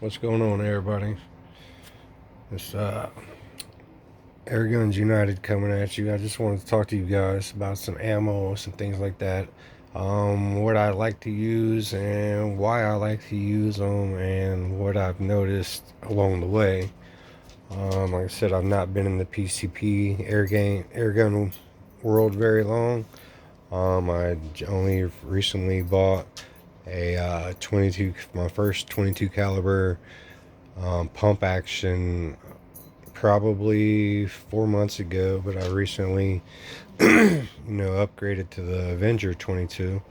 What's going on, everybody? It's Air Guns United coming at you. I just wanted to talk to you guys about some ammo, some things like that. What I like to use and why I like to use them, and what I've noticed along the way. Like I said, I've not been in the PCP air gun world very long. I only recently bought a 22, my first 22 caliber pump action probably 4 months ago, but I recently, upgraded to the Avenger 22,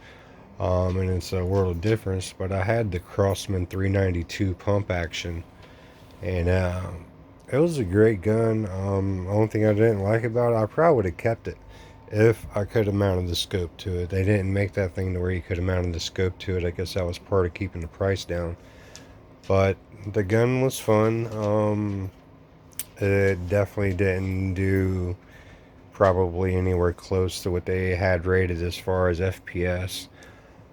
and it's a world of difference. But I had the Crossman 392 pump action, and it was a great gun. Only thing I didn't like about it, I probably would have kept it if I could have mounted the scope to it. They didn't make that thing to where you could have mounted the scope to it. I guess that was part of keeping the price down. But the gun was fun. It definitely didn't do probably anywhere close to what they had rated as far as FPS.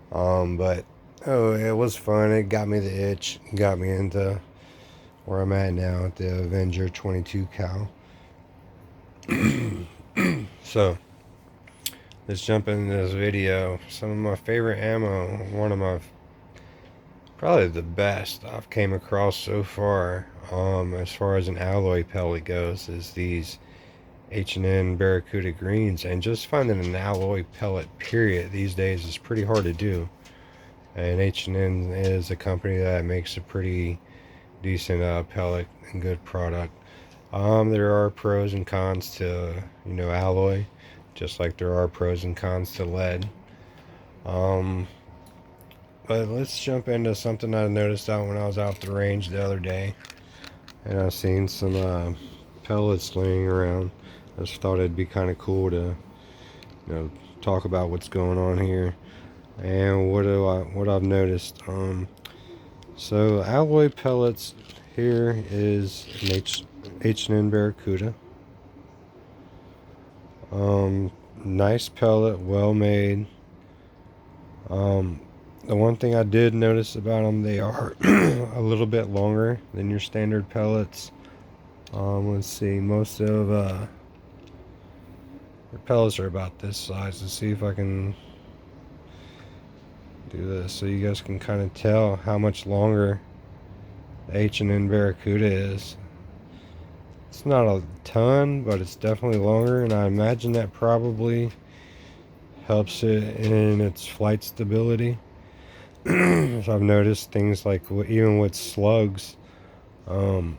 But it was fun. It got me the itch. Got me into where I'm at now at the Avenger 22 cal. So let's jump into this video. Some of my favorite ammo. One of my probably the best I've came across so as far as an alloy pellet goes, is these H&N Baracuda greens. And just finding an alloy pellet period these days is pretty hard to do, and H&N is a company that makes a pretty decent pellet and good product. There are pros and cons to alloy, just like there are pros and cons to lead. But let's jump into something I noticed out when I was out the range the other day, and I seen some pellets laying around. I just thought it'd be kind of cool to talk about what's going on here and what I've noticed. So alloy pellets, here is an H&N Baracuda. Nice pellet, well made. The one thing I did notice about them, they are a little bit longer than your standard pellets. Let's see, most of the pellets are about this size. Let's see if I can do this so you guys can kind of tell how much longer the H&N Barracuda is. It's not a ton, but it's definitely longer, and I imagine that probably helps it in its flight stability. So I've noticed things like even with slugs, the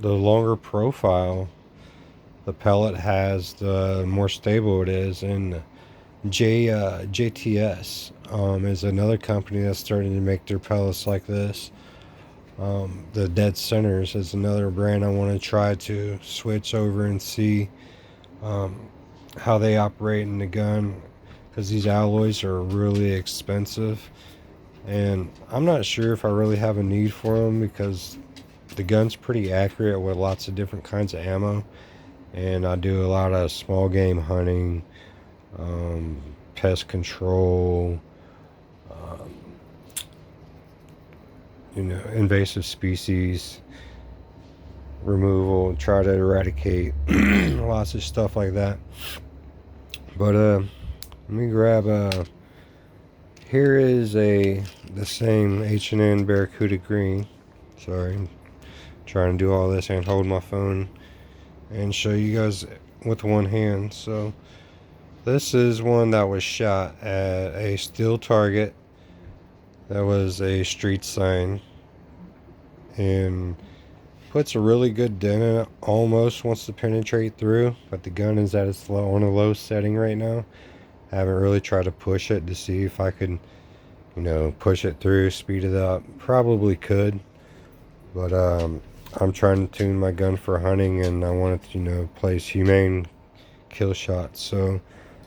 longer profile the pellet has, the more stable it is. And JTS is another company that's starting to make their pellets like this. The Dead Centers is another brand I want to try to switch over and see how they operate in the gun, because these alloys are really expensive, and I'm not sure if I really have a need for them, because the gun's pretty accurate with lots of different kinds of ammo, and I do a lot of small game hunting, pest control, invasive species removal, try to eradicate lots of stuff like that. But let me grab here is the same H&N Barracuda green. Sorry, I'm trying to do all this and hold my phone and show you guys with one hand. So this is one that was shot at a steel target that was a street sign, and puts a really good dent in it. Almost wants to penetrate through, but the gun is at its on a low setting right now. I haven't really tried to push it to see if I could push it through, speed it up. Probably could, but I'm trying to tune my gun for hunting, and I want it to place humane kill shots. So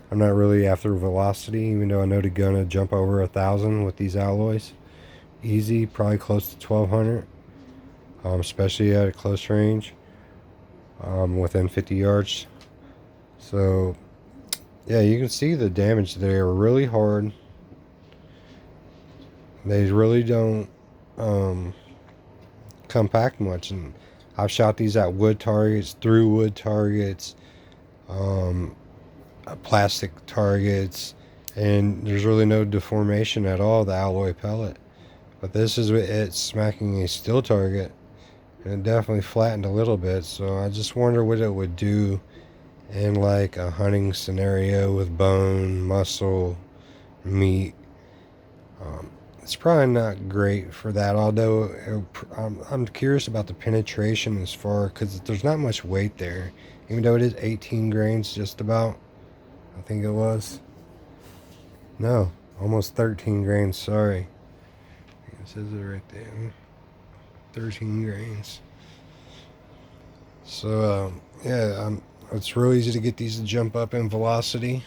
I'm not really after velocity, even though I know the gun will jump over 1,000 with these alloys easy, probably close to 1,200, especially at a close range, within 50 yards. So yeah, you can see the damage there really hard. They really don't compact much, and I've shot these at wood targets, through wood targets, plastic targets, and there's really no deformation at all, the alloy pellet. But this is it smacking a steel target, and it definitely flattened a little bit, so I just wonder what it would do in like a hunting scenario with bone, muscle, meat. It's probably not great for that, although I'm curious about the penetration as far, because there's not much weight there, even though it is 18 grains just about. I think it was. No, almost 13 grains, sorry. It says it right there. 13 grains. So, yeah, it's real easy to get these to jump up in velocity.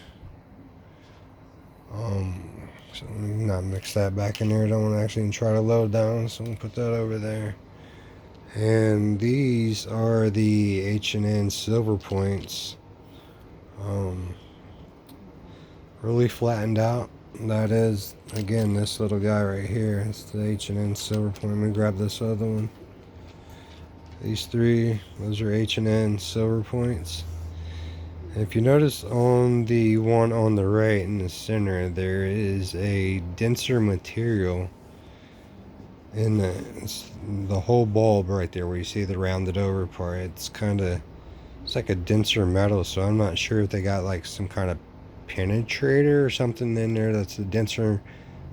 So let me not mix that back in there. I don't want to actually try to load down, so we'll put that over there. And these are the H&N silver points. Really flattened out. That is, again, this little guy right here. It's the H&N silver point. I'm going to grab this other one. These three, those are H&N silver points. If you notice on the one on the right in the center, there is a denser material in the whole bulb right there where you see the rounded over part. It's like a denser metal, so I'm not sure if they got like some kind of penetrator or something in there that's a denser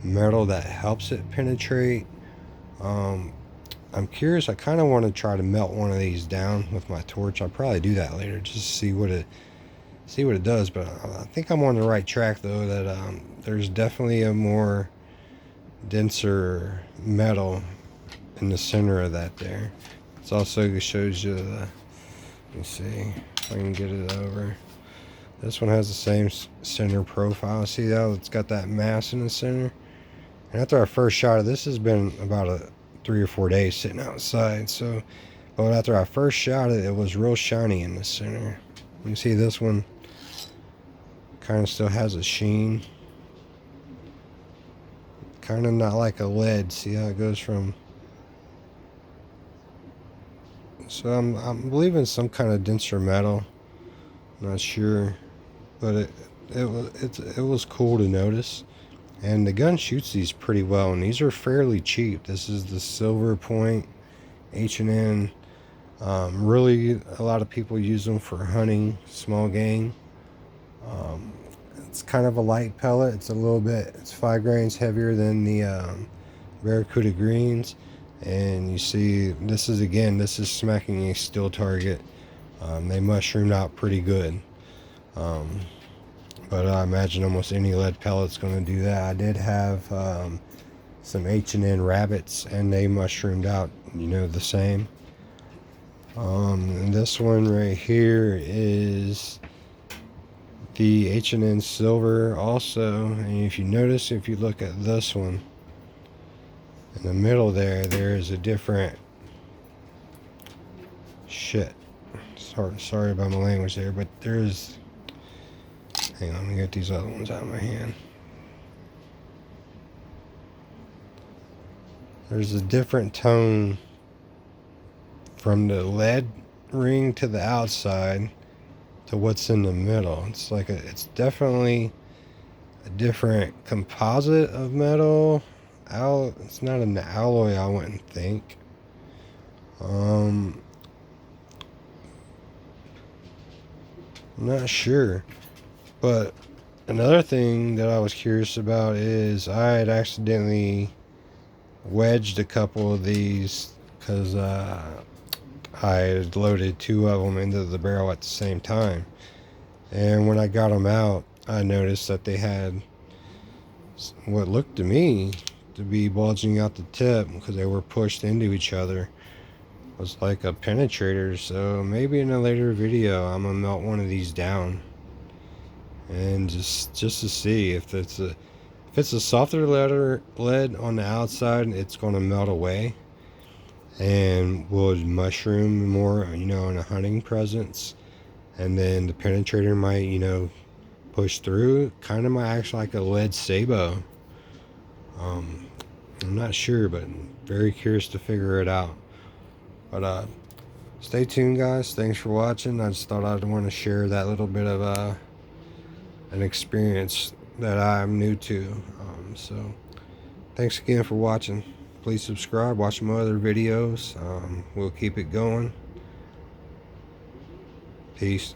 metal that helps it penetrate. I'm curious. I kind of want to try to melt one of these down with my torch. I'll probably do that later just to see what it does, but I think I'm on the right track though, that there's definitely a more denser metal in the center of that there. It also shows you the, let me see if I can get it over. This one has the same center profile. See how it's got that mass in the center? And after our first shot of this, has been about 3 or 4 days sitting outside, so but after I first shot it, it was real shiny in the center. You see this one kind of still has a sheen, kind of not like a lead. See how it goes from, so I'm believing some kind of denser metal, not sure, but it was cool to notice. And the gun shoots these pretty well, and these are fairly cheap. This is the Silver Point H&N. Really, a lot of people use them for hunting small game. It's kind of a light pellet. It's 5 grains heavier than the Baracuda greens. And you see, this is smacking a steel target. They mushroomed out pretty good. But I imagine almost any lead pellet's going to do that. I did have some H&N rabbits, and they mushroomed out, the same. And this one right here is the H&N silver also. And if you notice, if you look at this one in the middle there is a different sorry about my language there, but there's, hang on, let me get these other ones out of my hand. There's a different tone from the lead ring to the outside to what's in the middle. It's definitely a different composite of metal. It's not an alloy, I wouldn't think. I'm not sure. But another thing that I was curious about is I had accidentally wedged a couple of these because I had loaded 2 of them into the barrel at the same time. And when I got them out, I noticed that they had what looked to me to be bulging out the tip because they were pushed into each other. It was like a penetrator. So maybe in a later video I'm gonna melt one of these down and just to see if it's a softer lead on the outside, it's gonna melt away and would mushroom more, in a hunting presence, and then the penetrator might, push through. Kind of might act like a lead sabot. I'm not sure, but very curious to figure it out. But stay tuned, guys. Thanks for watching. I just thought I'd want to share that little bit of an experience that I'm new to. So thanks again for watching. Please subscribe, watch my other videos. We'll keep it going. Peace.